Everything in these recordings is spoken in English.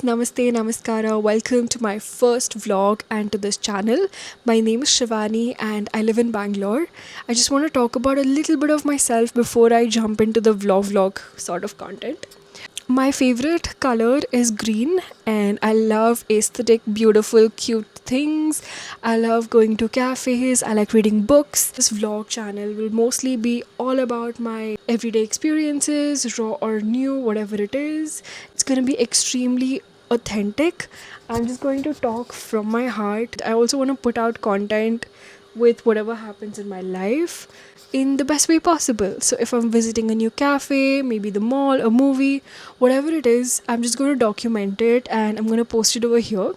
namaste, namaskara. Welcome to my first vlog and to this channel. My name is Shivani and I live in Bangalore. I just want to talk about a little bit of myself before I jump into the vlog sort of content. My favorite color is green, and I love aesthetic, beautiful, cute things. I love going to cafes, I like reading books. This vlog channel will mostly be all about my everyday experiences, raw or new, whatever it is. It's going to be extremely authentic. I'm just going to talk from my heart. I also want to put out content with whatever happens in my life in the best way possible. So if I'm visiting a new cafe, maybe the mall, a movie, whatever it is, I'm just going to document it and I'm going to post it over here.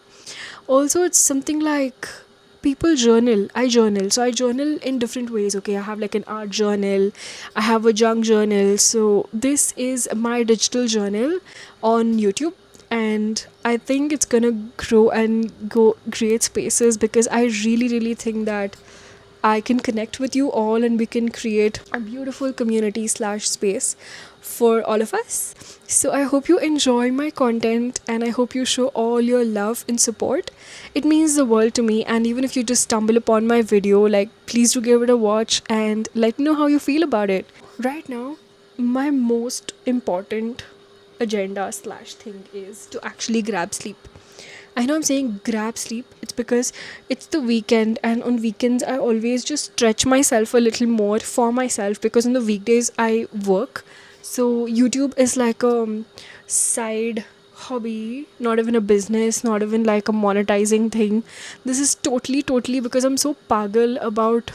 Also, it's something like people journal. I journal. So I journal in different ways. Okay, I have like an art journal, I have a junk journal. So this is my digital journal on YouTube. And I think it's gonna grow and go create spaces because I really think that I can connect with you all and we can create a beautiful community slash space for all of us. So I hope you enjoy my content and I hope you show all your love and support. It means the world to me, and even if you just stumble upon my video, like please do give it a watch and let me know how you feel about it. Right now, my most important agenda slash thing is to actually grab sleep. I know I'm saying grab sleep. It's because it's the weekend, and on weekends, I always just stretch myself a little more for myself because on the weekdays, I work. So, YouTube is like a side hobby, not even a business, not even like a monetizing thing. This is totally because I'm so pagal about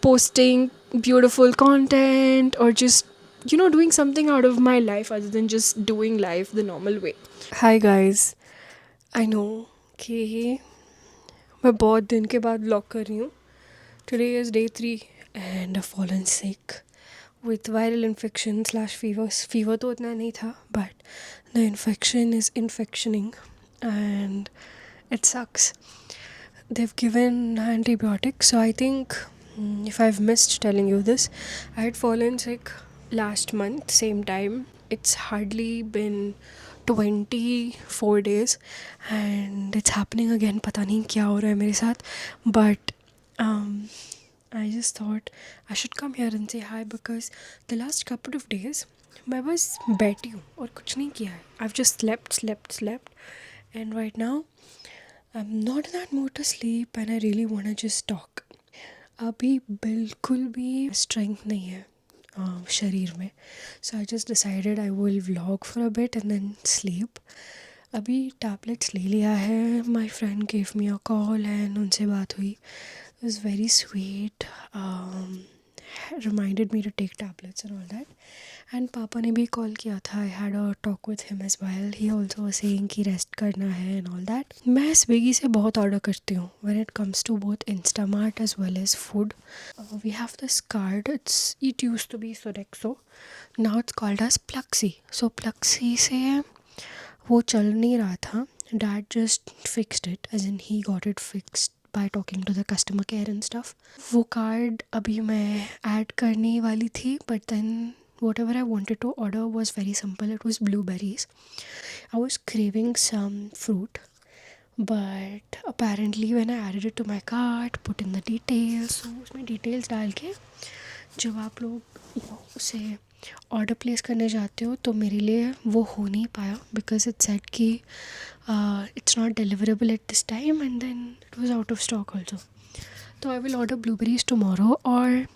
posting beautiful content or just doing something out of my life other than just doing life the normal way. Hi guys, I know कि मैं बहुत दिन के बाद vlog कर रही हूँ. Today is day 3 and I've fallen sick with viral infection slash fever. Fever तो उतना नहीं था, but the infection is infectioning and it sucks. They've given antibiotics, so I think if I've missed telling you this, I had fallen sick last month, same time. It's hardly been 24 days and it's happening again. पता नहीं क्या हो रहा है मेरे साथ, but I just thought I should come here and say hi because the last couple of days मैं बस बैठी हूँ और कुछ नहीं किया है. I've just slept and right now I'm not in that mood to sleep and I really want to just talk. अभी बिल्कुल भी strength नहीं है शरीर में. So I just decided I will vlog for a bit and then sleep. अभी tablets ले लिया है. My friend gave me a call and उनसे बात हुई. It was very sweet. Reminded me to take tablets and all that. And पापा ने भी कॉल किया था. I had a talk with him as well. He also was saying कि rest करना है and all that. मैं स्विगी से बहुत ऑर्डर करती हूँ when it comes to both Instamart as well as food. We have this card. It used to be Sodexo. Now it's called as Pluxy. So Pluxy से वो चल नहीं रहा था. Dad just fixed it, as in he got it fixed by talking to the customer care and stuff. वो card अभी मैं add करने वाली थी, but then whatever I wanted to order was very simple. It was blueberries. I was craving some fruit, but apparently when I added it to my cart, put in the details, so उसमें details डाल के जब आप लोग उसे order place करने जाते हो तो मेरे लिए वो हो नहीं पाया बिकॉज इट सेड कि it's not deliverable at this time and then it was out of stock also. तो I will order blueberries tomorrow. और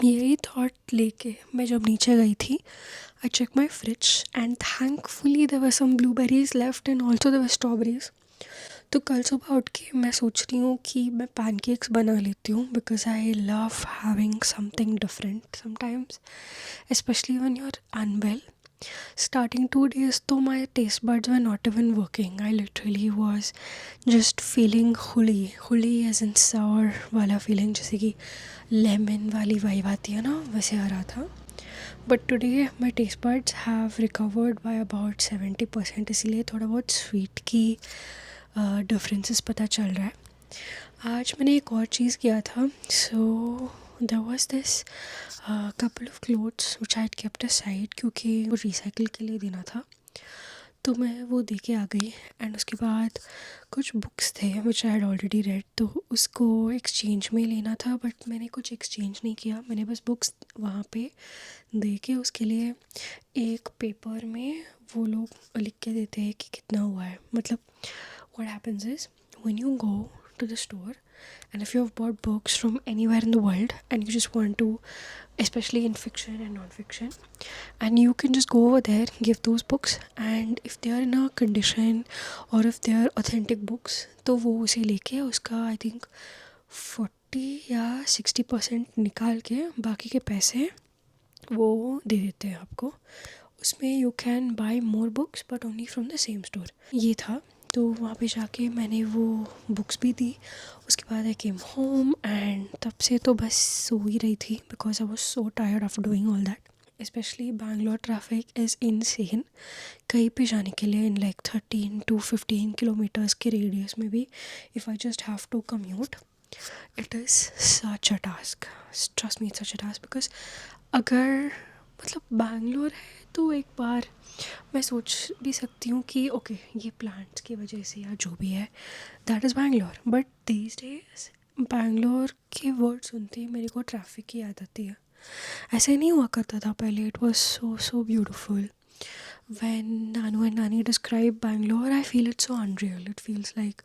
यही थॉट लेके मैं जब नीचे गई थी, I check my fridge and thankfully there were some blueberries left and also there were strawberries. तो कल सुबह उठ के मैं सोच रही हूँ कि मैं पैनकेक्स बना लेती हूँ because I love having something different sometimes, specially when you are unwell. Starting 2 days तो my taste buds were not even working. I literally was just feeling हुली as in sour वाला feeling, जैसे कि lemon वाली vibe आती है ना, वैसे आ रहा था. But today my taste buds have recovered by about 70%, इसीलिए थोड़ा बहुत sweet की डिफरेंसेस पता चल रहा है. आज मैंने एक और चीज़ किया था. सो there was this couple of clothes which I had kept aside क्योंकि वो रिसाइकिल के लिए देना था. तो मैं वो दे के आ गई एंड उसके बाद कुछ बुक्स थे विच आई हैड ऑलरेडी रेड, तो उसको एक्सचेंज में लेना था बट मैंने कुछ एक्सचेंज नहीं किया। मैंने बस बुक्स वहाँ पे दे के उसके लिए एक पेपर में वो लोग लिख के देते हैं कि कितना हुआ है। मतलब what happens is when you go to the store and if you have bought books from anywhere in the world and you just want to, especially in fiction and non-fiction, and you can just go over there, give those books, and if they are in a condition or if they are authentic books तो वो उसे लेके उसका I think 40 या 60% निकाल के बाकी के पैसे वो दे देते हैं आपको। उसमें you can buy more books but only from the same store. ये था, तो वहाँ पे जाके मैंने वो बुक्स भी दी। उसके बाद आई केम होम एंड तब से तो बस सो ही रही थी because I was so tired of doing all that. Specially Bangalore traffic is insane. कहीं पे जाने के लिए इन लाइक 13 to 15 किलोमीटर्स के रेडियस में भी if I just have to commute, it is such a task, trust me, such a task. Because अगर मतलब बैंगलोर है तो एक बार मैं सोच भी सकती हूँ कि ओके ये प्लांट्स की वजह से या जो भी है that is Bangalore, but these days Bangalore के वर्ड सुनते ही मेरे को ट्रैफिक की याद आती है। ऐसे नहीं हुआ करता था पहले। It was so so beautiful when नानू एंड नानी describe Bangalore. I feel it so unreal, it feels like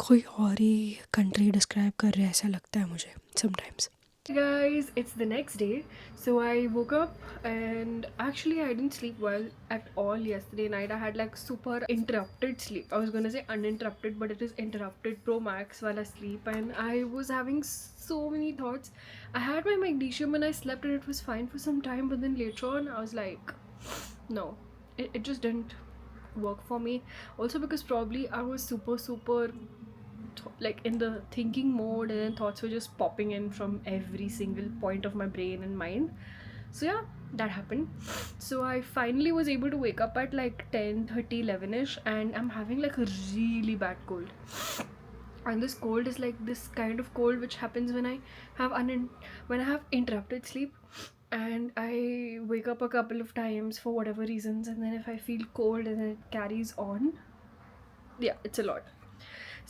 कोई और ही कंट्री डिस्क्राइब कर रहे हैं ऐसा लगता है मुझे sometimes. Guys, it's the next day. So I woke up and actually I didn't sleep well at all yesterday night. I had like super interrupted sleep. I was gonna say uninterrupted, but it is interrupted pro max wala sleep, and I was having so many thoughts. I had my magnesium and I slept and it was fine for some time, but then later on I was like, no, it just didn't work for me. Also because probably I was super like in the thinking mode and then thoughts were just popping in from every single point of my brain and mind. So yeah, that happened. So I finally was able to wake up at like 10:30, 11ish, and I'm having like a really bad cold. And this cold is like this kind of cold which happens when I have when I have interrupted sleep and I wake up a couple of times for whatever reasons, and then if I feel cold and then it carries on, yeah, it's a lot.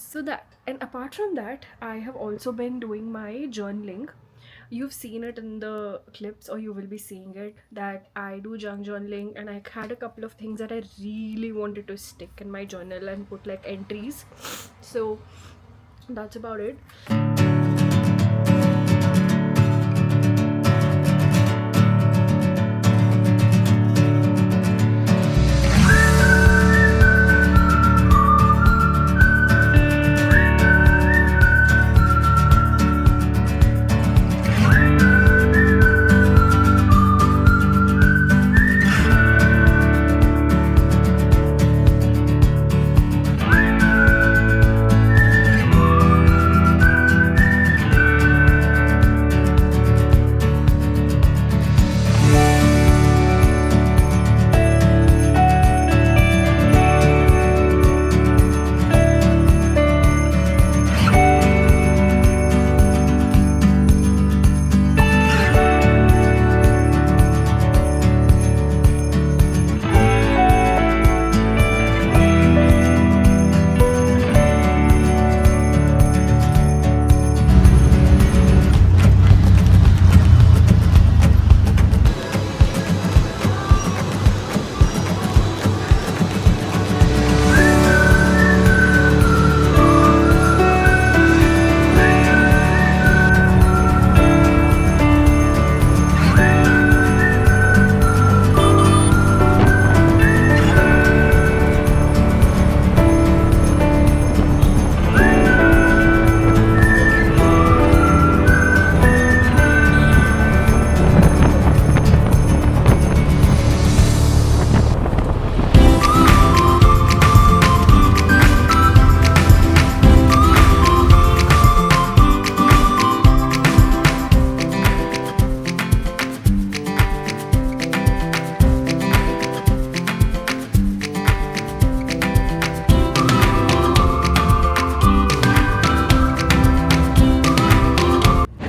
So that, and apart from that, I have also been doing my journaling. You've seen it in the clips or you will be seeing it that I do junk journaling, and I had a couple of things that I really wanted to stick in my journal and put like entries. So that's about it.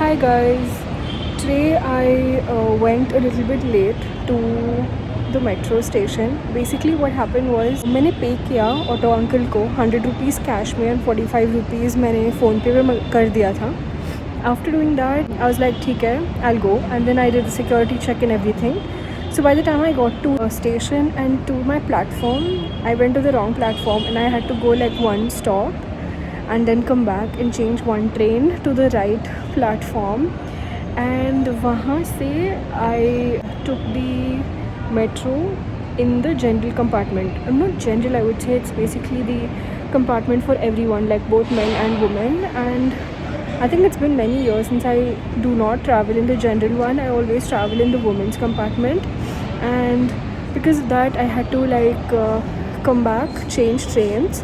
Hi guys, today I went a little bit late to the metro station. Basically what happened was मैंने पे किया auto uncle को 100 rupees cash में and 45 rupees मैंने phone पे कर दिया था. After doing that, I was like, ठीक है, I'll go. And then I did the security check and everything. So by the time I got to a station and to my platform, I went to the wrong platform and I had to go like one stop and then come back and change one train to the right platform. And वहाँ से I took the metro in the general compartment. Not general, I would say it's basically the compartment for everyone, like both men and women. And I think it's been many years since I do not travel in the general one. I always travel in the women's compartment, and because of that I had to come back, change trains,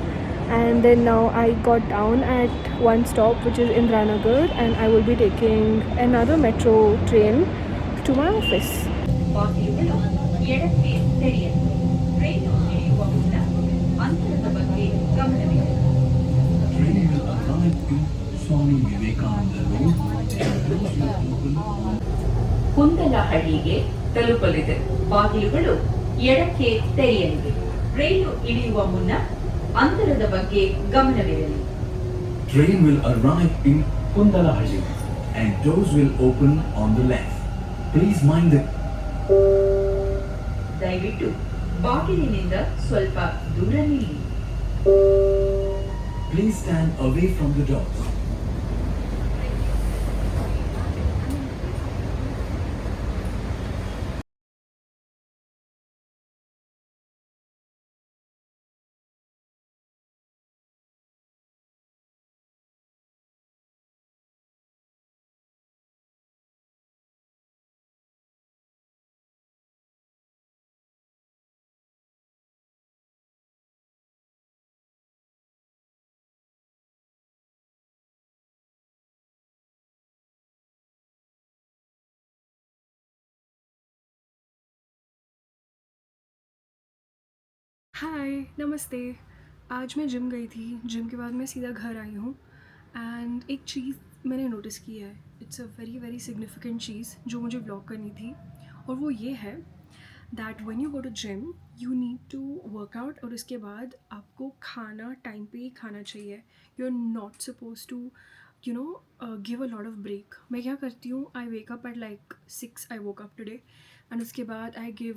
and then now I got down at one stop which is Indranagar, and I will be taking another metro train to my office. ಬಾಗಿಲುಗಳು ಎಡಕ್ಕೆ ತೆರೆಯಲು ರೈಲು ಇಳಿಯುವ ಮುನ್ನ ಅಂತರದ ಬಗ್ಗೆ ಗಮನವಿರಲಿ. Train will arrive in Swami Vivekananda Road and doors will open on ಕುಂದಲಹಳ್ಳಿಗೆ ತಲುಪಲಿದೆ. ಬಾಗಿಲುಗಳು ಎಡಕ್ಕೆ ತೆರೆಯಲಿವೆ. ರೈಲು ಇಳಿಯುವ ಮುನ್ನ ಅಂತರದ ಬಗ್ಗೆ ಗಮನವಿರಲಿ. Train will arrive in Kundalahalli and doors will open on the left. Please mind the ದಯವಿಟ್ಟು ಬಾಗಿಲಿನಿಂದ ಸ್ವಲ್ಪ ದೂರ ನಿಲ್ಲಿ. Please stand away from the doors. हाय, नमस्ते. आज मैं जिम गई थी. जिम के बाद मैं सीधा घर आई हूँ एंड एक चीज़ मैंने नोटिस की है. It's a very very significant चीज़ जो मुझे ब्लॉग करनी थी, और वो ये है that when you go to gym you need to workout, और उसके बाद आपको खाना टाइम पे ही खाना चाहिए. You are not suppose to give a lot of break. मैं क्या करती हूँ, I wake up at like 6. I woke up today, and उसके बाद I give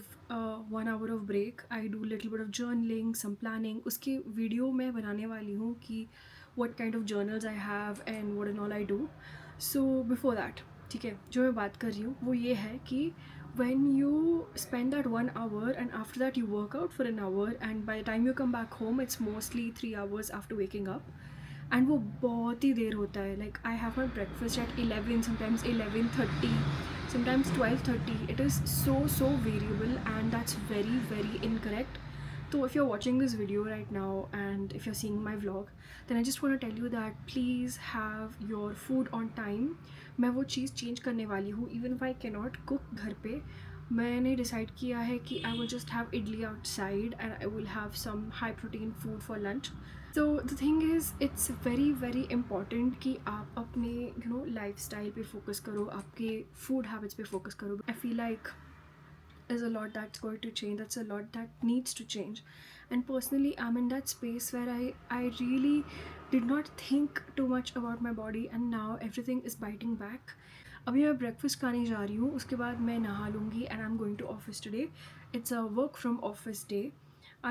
1 hour of break. I do little bit of journaling, some planning. उसके video मैं बनाने वाली हूँ कि what kind of journals I have and what and all I do. So before that, ठीक है, जो मैं बात कर रही हूँ वो ये है कि when you spend that 1 hour and after that you work out for an hour, and by the time you come back home it's mostly 3 hours after waking up, and वो बहुत ही देर होता है. Like I have my breakfast at 11, sometimes 11:30, sometimes 12:30. It is so variable, and that's very very incorrect. So if you're watching this video right now and if you're seeing my vlog, then I just want to tell you that please have your food on time. मैं वो चीज़ change करने वाली हूँ. Even if I cannot cook घर पे, मैंने decide किया है कि I will just have idli outside and I will have some high protein food for lunch. So the thing is, it's very very important कि आप अपने lifestyle पे focus करो, आपके food habits पे focus करो. I feel like there's a lot that's going to change, that's a lot that needs to change. And personally I'm in that space where I really did not think too much about my body, and now everything is biting back. अभी मैं breakfast खाने जा रही हूँ, उसके बाद मैं नहा लूँगी and I am going to office today. It's a work from office day.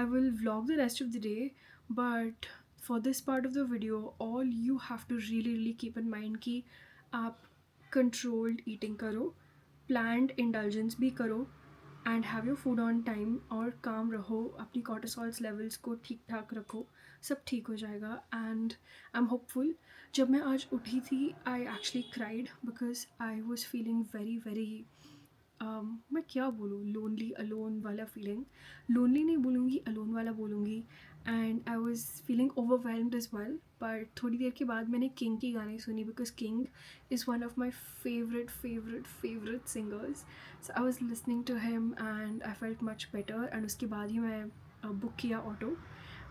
I will vlog the rest of the day, but for this part of the video all you have to really keep in mind कि आप controlled eating करो, planned indulgence भी करो, and have your food on time, और काम रहो, अपनी कॉर्टिसोल्स levels को ठीक ठाक रखो, सब ठीक हो जाएगा. And I am hopeful. जब मैं आज उठी थी I actually cried because I was feeling very very मैं क्या बोलूँ, लोनली, अलोन वाला फीलिंग. लोनली नहीं बोलूँगी, अलोन वाला बोलूँगी. And I was feeling overwhelmed as well. But थोड़ी देर के बाद मैंने किंग की गाने सुनी because King is one of my favourite singers. So I was listening to him and I felt much better. And उसके बाद ही मैं बुक किया auto.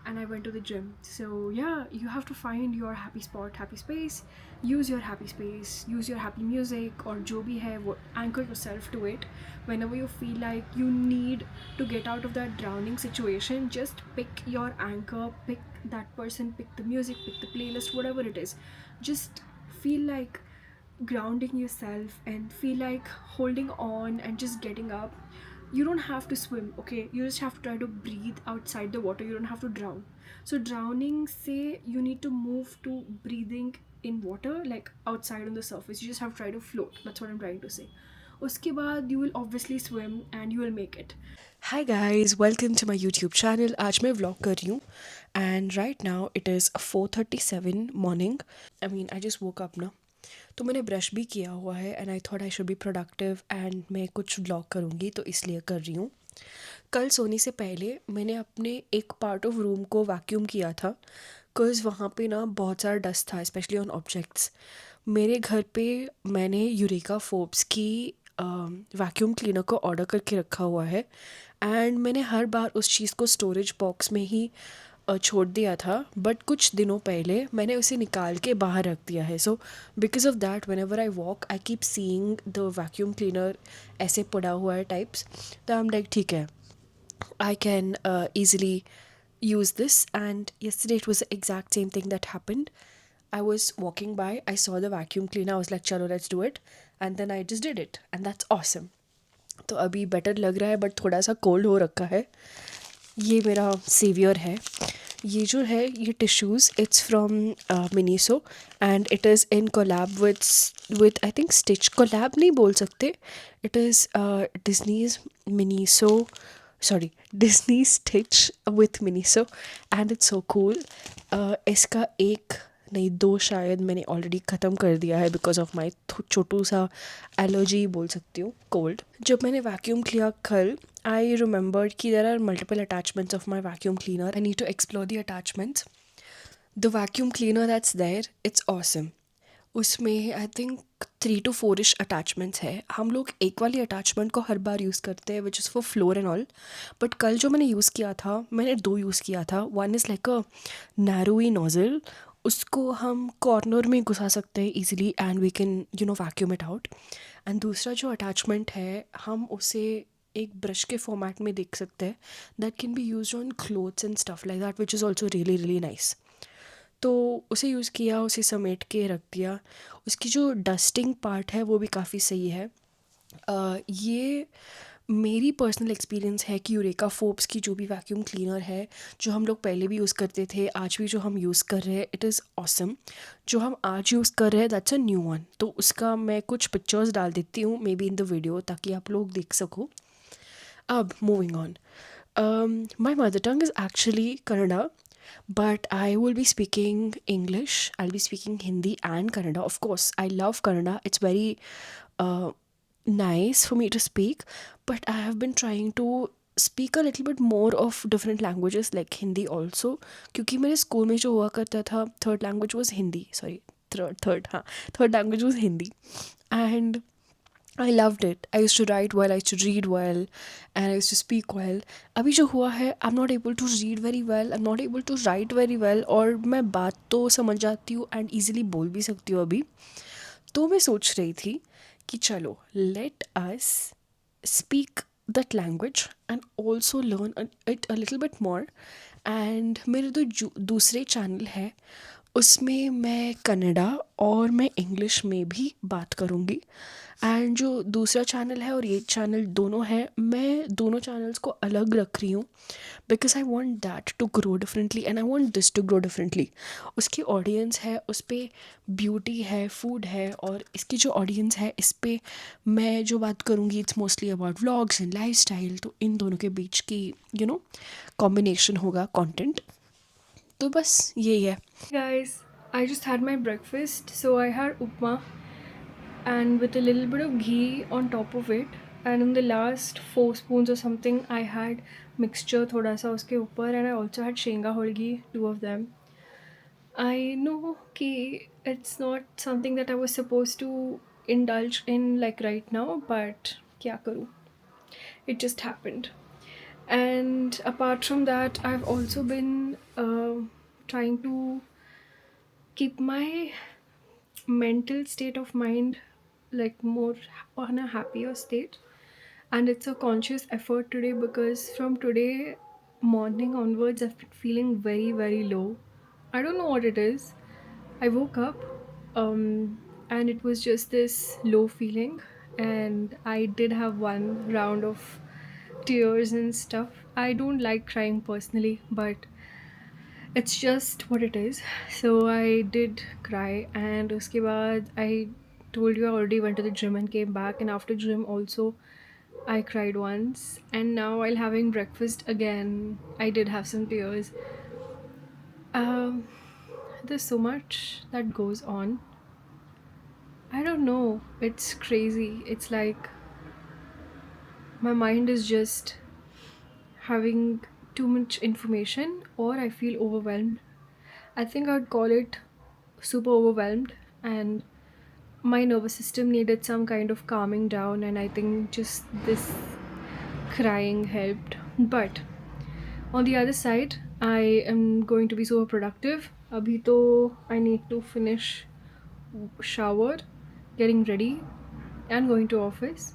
and I went to the gym. So yeah, you have to find your happy spot, happy space. Use your happy space, use your happy music or jo bhi hai, anchor yourself to it. Whenever you feel like you need to get out of that drowning situation, just pick your anchor, pick that person, pick the music, pick the playlist, whatever it is. Just feel like grounding yourself and feel like holding on and just getting up. You don't have to swim, okay? You just have to try to breathe outside the water. You don't have to drown. So drowning, say you need to move to breathing in water, like outside on the surface. You just have to try to float. That's what I'm trying to say. Uske baad you will obviously swim and you will make it. Hi guys, welcome to my YouTube channel. आज मैं vlog कर रही हूँ and right now it is 4:37 morning. I mean I just woke up ना, तो मैंने brush भी किया हुआ है and I thought I should be productive and मैं कुछ व्लॉग करूँगी तो इसलिए कर रही हूँ। कल सोने से पहले मैंने अपने एक पार्ट ऑफ रूम को वैक्यूम किया था बिकॉज़ वहाँ पे ना बहुत सारा डस्ट था, स्पेशली ऑन ऑब्जेक्ट्स। मेरे घर पे मैंने यूरेका फोर्ब्स की वैक्यूम क्लीनर को ऑर्डर करके रखा हुआ है एंड मैंने हर बार उस चीज़ को स्टोरेज बॉक्स में ही छोड़ दिया था, बट कुछ दिनों पहले मैंने उसे निकाल के बाहर रख दिया है। So because of that when ever I walk I keep seeing the vacuum cleaner ऐसे पड़ा हुआ है टाइप्स, तो आई एम लाइक ठीक है, I can easily use this. And yesterday it was the exact same thing that happened. I was walking by, I saw the vacuum cleaner, I was like chalo let's do it, and then I just did it and that's awesome. तो अभी better लग रहा है but थोड़ा सा cold हो रखा है। ये मेरा सेवियर है। ये जो है ये tissues it's from Miniso and it is in collab with I think Stitch. Collab नहीं बोल सकते, it is Disney's Miniso, sorry Disney Stitch with Miniso and it's so cool. इसका एक नहीं दो शायद मैंने ऑलरेडी ख़त्म कर दिया है बिकॉज ऑफ माई छोटू सा एलर्जी बोल सकती हूँ, कोल्ड। जब मैंने वैक्यूम किया कल, आई रिमेंबर्ड कि there are multiple attachments of my vacuum cleaner. I need to explore the attachments. The vacuum cleaner that's there it's awesome. उसमें I think 3 to 4-ish attachments है। हम लोग एक वाली अटैचमेंट को हर बार यूज़ करते हैं which is for floor and all, but कल जो मैंने यूज़ किया था, मैंने 2 यूज़ किया था। One is like a narrow nozzle, उसको हम कॉर्नर में घुसा सकते हैं easily and we can vacuum it out. And दूसरा जो अटैचमेंट है हम उसे एक ब्रश के फॉर्मेट में देख सकते हैं, that can be use on clothes and stuff like that which is also really really nice. तो उसे यूज़ किया, उसे समेट के रख दिया। उसकी जो डस्टिंग पार्ट है वो भी काफ़ी सही है। ये मेरी पर्सनल एक्सपीरियंस है कि यूरेका फोर्ब्स की जो भी वैक्यूम क्लीनर है, जो हम लोग पहले भी यूज़ करते थे, आज भी जो हम यूज़ कर रहे हैं, इट इज़ ऑसम। जो हम आज यूज़ कर रहे हैं दैट्स अ न्यू वन, तो उसका मैं कुछ पिक्चर्स डाल देती हूँ may be in the video ताकि आप लोग देख सको। अब moving on, my mother tongue is actually Kannada, but I will be speaking English, I'll be speaking Hindi and Kannada. Of course, I love Kannada. It's very nice for me to speak, but I have been trying to speak a little bit more of different languages like Hindi also, क्योंकि मेरे school में जो हुआ करता था third language was Hindi, sorry third language was Hindi and I loved it. I used to write well, I used to read well, and I used to speak well. अभी जो हुआ है, I'm not able to read very well, I'm not able to write very well, और मैं बात तो समझ जाती हूँ and easily बोल भी सकती हूँ अभी। तो मैं सोच रही थी कि चलो let us speak that language and also learn it a little bit more. and मेरे तो दूसरे चैनल है उसमें मैं कन्नड़ा और मैं इंग्लिश में भी बात करूँगी। एंड जो दूसरा चैनल है और ये चैनल दोनों है, मैं दोनों चैनल्स को अलग रख रही हूँ because I want that to grow differently and I want this to grow differently. उसकी ऑडियंस है, उस पर ब्यूटी है, फूड है, और इसकी जो ऑडियंस है इस पर मैं जो बात करूँगी it's mostly about vlogs and life style. तो इन दोनों के बीच की कॉम्बिनेशन होगा कंटेंट। तो बस यही है। Guys, I just had my breakfast. So I had upma and with a little bit of ghee on top of it. And in the last 4 spoons or something, I had mixture thoda sa uske upar, and I also had shenga holgi, 2 of them. I know कि it's not something that I was supposed to indulge in like right now, but क्या करूँ? It just happened. And apart from that, I've also been trying to keep my mental state of mind like more on a happier state. And it's a conscious effort today because from today morning onwards, I've been feeling very, very low. I don't know what it is. I woke up and it was just this low feeling, and I did have one round of tears and stuff. I don't like crying personally, but it's just what it is. So I did cry, and uske baad I told you I already went to the gym and came back, and after gym also I cried once, and now while having breakfast again I did have some tears. um there's so much that goes on. I don't know, it's crazy. It's like my mind is just having too much information, or I feel overwhelmed. I think I'd call it super overwhelmed, and my nervous system needed some kind of calming down, and I think just this crying helped. But on the other side, I am going to be super productive. Abhi to I need to finish shower, getting ready, and going to office,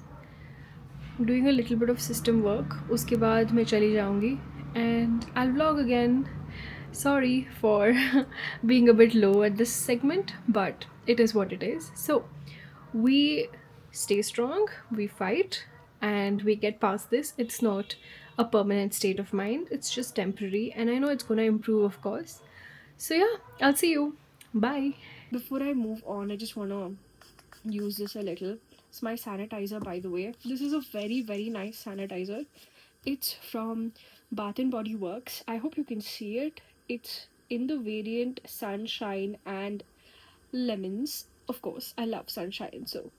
doing a little bit of system work. उसके बाद मैं चली जाऊँगी and I'll vlog again. Sorry for being a bit low at this segment, but it is what it is. So we stay strong, we fight, and we get past this. It's not a permanent state of mind, it's just temporary, and I know it's gonna improve, of course. So yeah, I'll see you. Bye. Before I move on, I just wanna use this a little. It's my sanitizer, by the way. This is a very, very nice sanitizer. It's from Bath and Body Works. I hope you can see it. It's in the variant Sunshine and Lemons. Of course, I love sunshine, so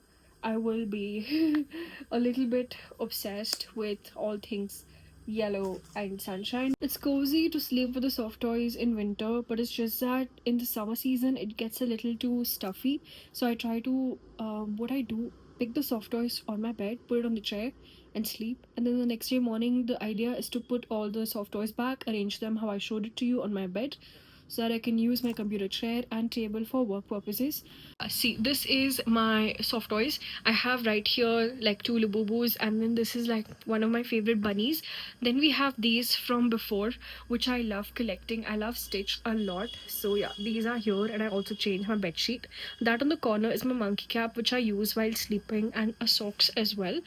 I will be a little bit obsessed with all things yellow and sunshine. It's cozy to sleep with the soft toys in winter, but it's just that in the summer season it gets a little too stuffy. So I try to, what I do, pick the soft toys on my bed, put it on the chair, and sleep. And then the next day morning, the idea is to put all the soft toys back, arrange them how I showed it to you on my bed, so that I can use my computer chair and table for work purposes. See, this is my soft toys. I have right here like two Labubus, and then this is like one of my favorite bunnies. Then we have these from before, which I love collecting. I love Stitch a lot. So yeah, these are here, and I also changed my bed sheet. That on the corner is my monkey cap, which I use while sleeping, and a socks as well.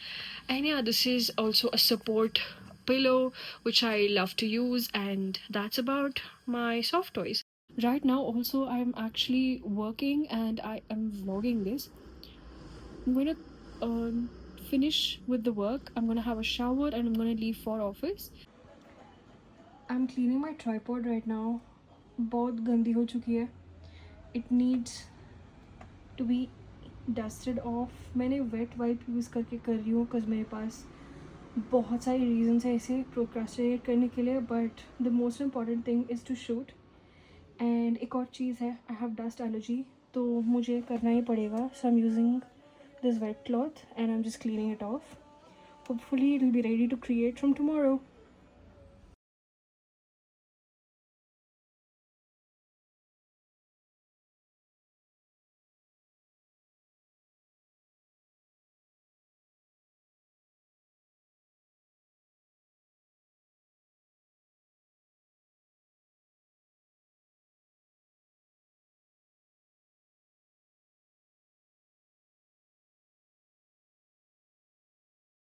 And yeah, this is also a support pillow which I love to use, and that's about my soft toys. Right now also I'm actually working and I am vlogging this. I'm gonna finish with the work. I'm gonna have a shower and I'm gonna leave for office. I'm cleaning my tripod right now. बहुत गंदी हो चुकी है. It needs to be dusted off. मैंने wet wipe use करके कर रही हूँ because मेरे पास बहुत सारी रीजंस है इसे प्रोक्रास्टिनेट करने के लिए, but the most important thing is to shoot. And एक और चीज़ है, आई हैव डस्ट एलर्जी, तो मुझे करना ही पड़ेगा. So I am using this wet cloth and I am just cleaning it off. Hopefully it will be ready to create from tomorrow.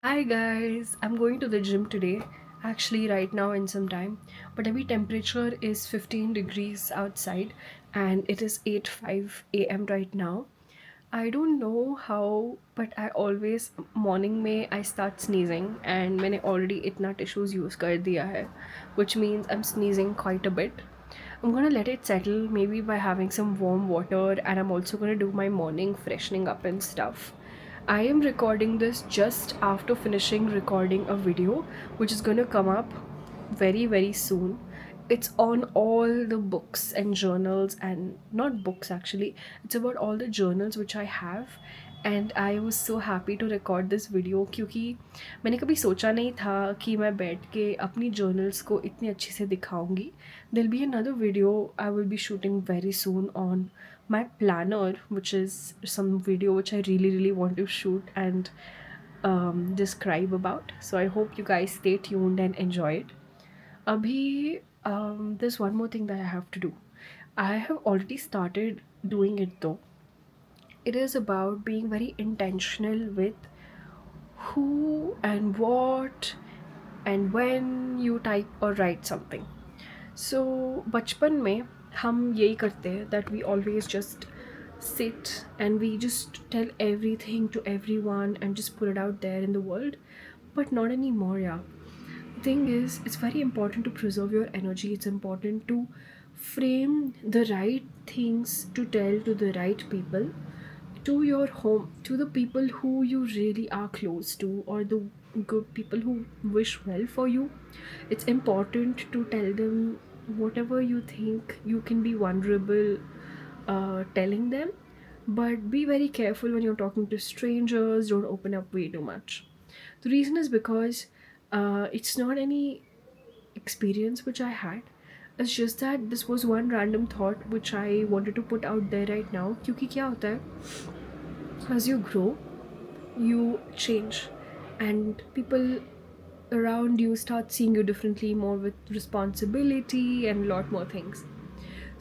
Hi guys, I'm going to the gym today. Actually, right now in some time. But the temperature is 15 degrees outside and it is 8:05 a.m. right now. I don't know how, but I always morning में I start sneezing, and मैंने already इतना tissues use कर दिया है, which means I'm sneezing quite a bit. I'm gonna let it settle maybe by having some warm water, and I'm also gonna do my morning freshening up and stuff. I am recording this just after finishing recording a video which is gonna come up very, very soon. It's on all the books and journals, and not books actually, it's about all the journals which I have. And I was so happy to record this video क्योंकि मैंने कभी सोचा नहीं था कि मैं बैठ के अपनी जर्नल्स को इतनी अच्छे से दिखाऊंगी. There'll be another video I will be shooting very soon on my planner which is some video which I really want to shoot and describe about. So I hope you guys stay tuned and enjoy it. Abhi, there's one more thing that I have to do. I have already started doing it though. It is about being very intentional with who and what and when you type or write something. So बचपन में हम यही करते हैं that we always just sit and we just tell everything to everyone and just put it out there in the world, but not anymore. Yeah, the thing is, it's very important to preserve your energy. It's important to frame the right things to tell to the right people, to your home, to the people who you really are close to, or the good people who wish well for you. It's important to tell them whatever you think you can be vulnerable telling them, but be very careful when you're talking to strangers. Don't open up way too much. The reason is because it's not any experience which I had. It's just that this was one random thought which I wanted to put out there right now. क्योंकि क्या होता है, as you grow, you change, and people around you start seeing you differently, more with responsibility and a lot more things.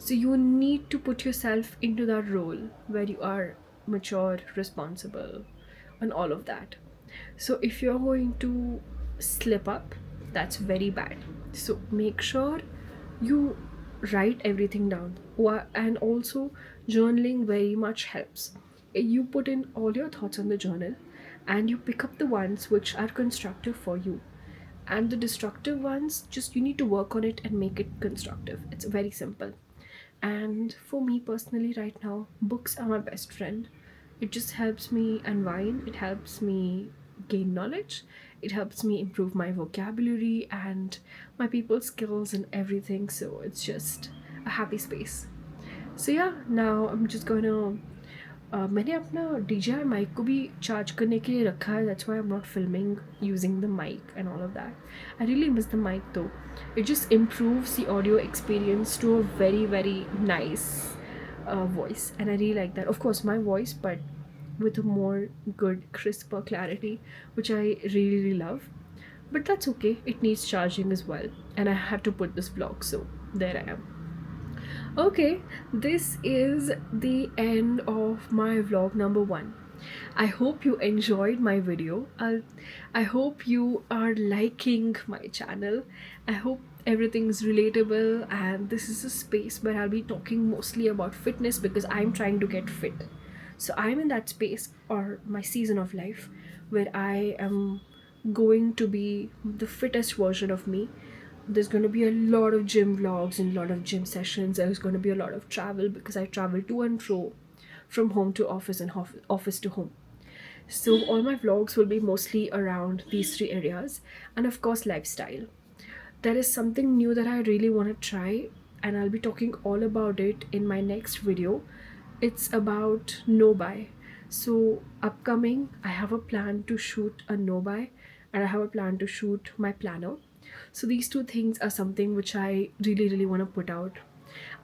So you need to put yourself into that role where you are mature, responsible, and all of that. So if you're going to slip up, that's very bad. So make sure you write everything down. And also, journaling very much helps. You put in all your thoughts on the journal and you pick up the ones which are constructive for you, and the destructive ones, just you need to work on it and make it constructive. It's very simple. And for me personally, right now, books are my best friend. It just helps me unwind, it helps me gain knowledge, it helps me improve my vocabulary and my people skills and everything. So it's just a happy space. So yeah, now I'm just gonna मैंने अपना DJI mic को भी charge करने के लिए रखा है. That's why I am not filming using the mic and all of that. I really miss the mic though. It just improves the audio experience to a very nice voice, and I really like that. Of course, my voice, but with a more good, crisper clarity, which I really love. But that's okay. It needs charging as well, and I had to put this vlog, so there I am. Okay, this is the end of my vlog number 1. I hope you enjoyed my video. I hope you are liking my channel. I hope everything's relatable, and this is a space where I'll be talking mostly about fitness because I'm trying to get fit. So I'm in that space, or my season of life, where I am going to be the fittest version of me. There's going to be a lot of gym vlogs and a lot of gym sessions. There's going to be a lot of travel because I travel to and fro from home to office and office to home. So all my vlogs will be mostly around these 3 areas, and of course lifestyle. There is something new that I really want to try, and I'll be talking all about it in my next video. It's about no-buy. So upcoming, I have a plan to shoot a no-buy, and I have a plan to shoot my planner. So these 2 things are something which I really want to put out.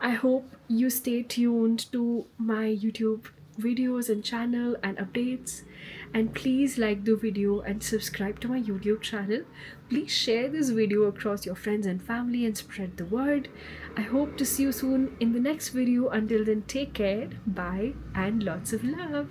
I hope you stay tuned to my YouTube videos and channel and updates, and please like the video and subscribe to my YouTube channel. Please share this video across your friends and family and spread the word. I hope to see you soon in the next video. Until then, take care, bye, and lots of love.